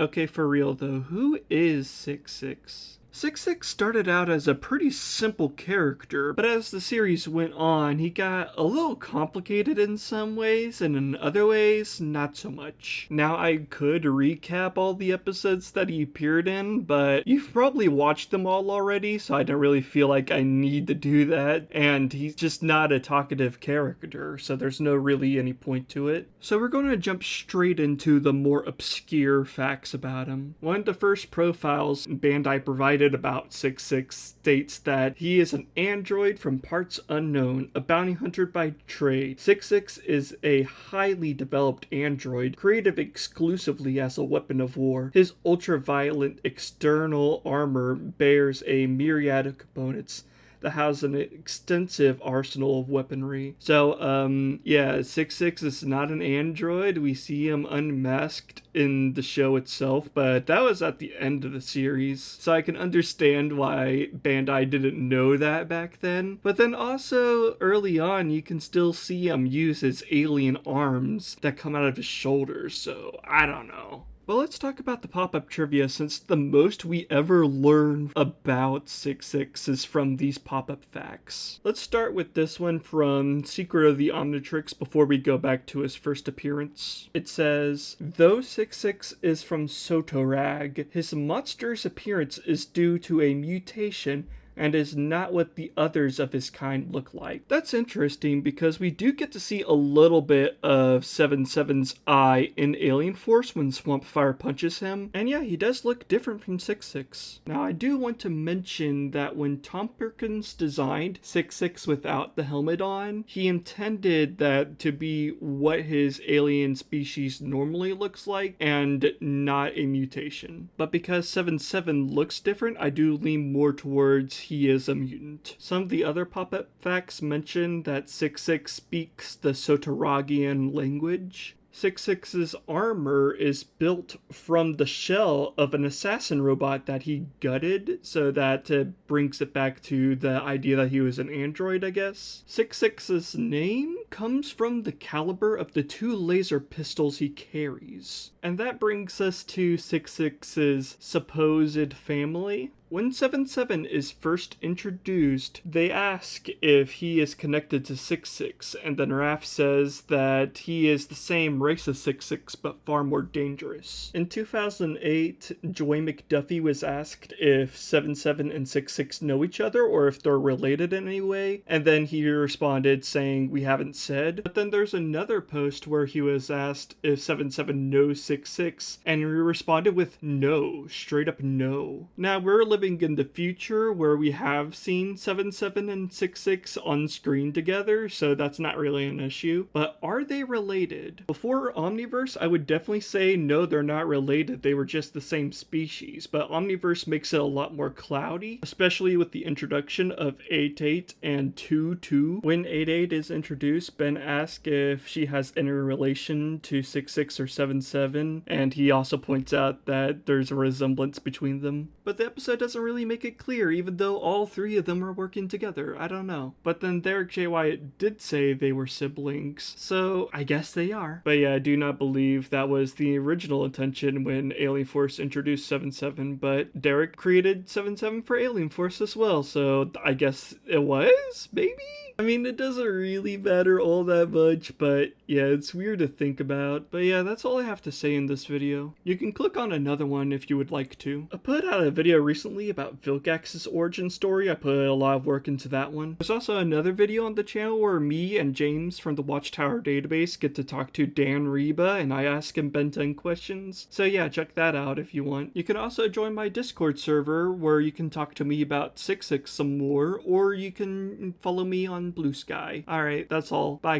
Okay, for real though, who is SixSix? SixSix started out as a pretty simple character, but as the series went on, he got a little complicated in some ways, and in other ways, not so much. Now, I could recap all the episodes that he appeared in, but you've probably watched them all already, so I don't really feel like I need to do that, and he's just not a talkative character, so there's no really any point to it. So we're going to jump straight into the more obscure facts about him. One of the first profiles Bandai provided about SixSix states that he is an android from parts unknown, a bounty hunter by trade. SixSix is a highly developed android, created exclusively as a weapon of war. His ultraviolet external armor bears a myriad of components that has an extensive arsenal of weaponry. So, yeah, SixSix is not an android. We see him unmasked in the show itself, but that was at the end of the series. So I can understand why Bandai didn't know that back then. But then also, early on, you can still see him use his alien arms that come out of his shoulders, so I don't know. Well, let's talk about the pop-up trivia, since the most we ever learn about SixSix is from these pop-up facts. Let's start with this one from Secret of the Omnitrix before we go back to his first appearance. It says, though SixSix is from Sotoragg, his monstrous appearance is due to a mutation and is not what the others of his kind look like. That's interesting because we do get to see a little bit of SevenSeven's eye in Alien Force when Swampfire punches him, and yeah, he does look different from SixSix. Now, I do want to mention that when Tom Perkins designed SixSix without the helmet on, he intended that to be what his alien species normally looks like and not a mutation. But because SevenSeven looks different, I do lean more towards he is a mutant. Some of the other pop-up facts mention that SixSix speaks the Sotoraggian language. SixSix's armor is built from the shell of an assassin robot that he gutted, so that brings it back to the idea that he was an android, I guess. SixSix's name comes from the caliber of the two laser pistols he carries. And that brings us to SixSix's supposed family. When SevenSeven is first introduced, they ask if he is connected to SixSix, and then Raph says that he is the same race as SixSix, but far more dangerous. In 2008, Joy McDuffie was asked if SevenSeven and SixSix know each other, or if they're related in any way, and then he responded saying, "We haven't said." But then there's another post where he was asked if SevenSeven knows SixSix, and he responded with no, straight up no. Now, we're living in the future where we have seen SevenSeven and SixSix on screen together, so that's not really an issue. But are they related? Before Omniverse, I would definitely say no, they're not related. They were just the same species. But Omniverse makes it a lot more cloudy, especially with the introduction of EightEight and TwoTwo. When EightEight is introduced, Ben asks if she has any relation to SixSix or SevenSeven, and he also points out that there's a resemblance between them. But the episode doesn't really make it clear, even though all three of them are working together. I don't know. But then Derek J. Wyatt did say they were siblings, so I guess they are. But yeah, I do not believe that was the original intention when Alien Force introduced SevenSeven, but Derek created SevenSeven for Alien Force as well, so I guess it was? Maybe? I mean, it doesn't really matter all that much, but yeah, it's weird to think about. But yeah, that's all I have to say in this video. You can click on another one if you would like to. I put out a video recently about Vilgax's origin story. I put a lot of work into that one. There's also another video on the channel where me and James from the Watchtower database get to talk to Dan Reba, and I ask him Ben 10 questions. So yeah, check that out if you want. You can also join my Discord server where you can talk to me about SixSix some more, or you can follow me on Blue Sky. Alright, that's all. Bye, guys.